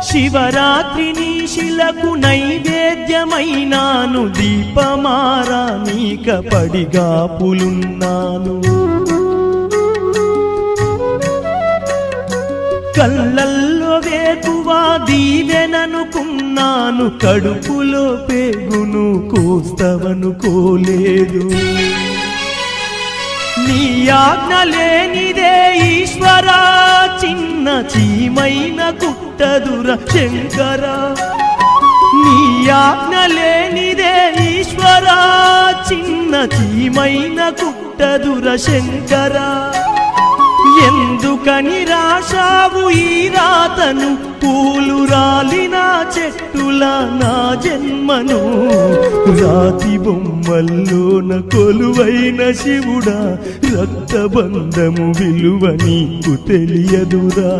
శివరాత్రిని శిలకు నైవేద్యమైనాను, దీపమారానీక పడిగాపులున్నాను. కళ్ళల్లో వేకువా దీవెననుకున్నాను, కడుపులో పేగును కోస్తవనుకోలేదు. నీ ఆజ్ఞ లేనిదే ఈశ్వరా, చిన్న చీమైన కుట్టదుర శంకరా. నీ ఆజ్ఞ లేనిదే ఈశ్వరా, చిన్న చీమైన కుట్టదుర శంకరా. ఎందుకని రాశావు ఈ రాతను, పూలు రాలిన చెట్టుల నా జన్మను. రాతి బొమ్మల్లోన కొలువైన శివుడా, రక్తబంధము విలువ నీకు తెలియదురా.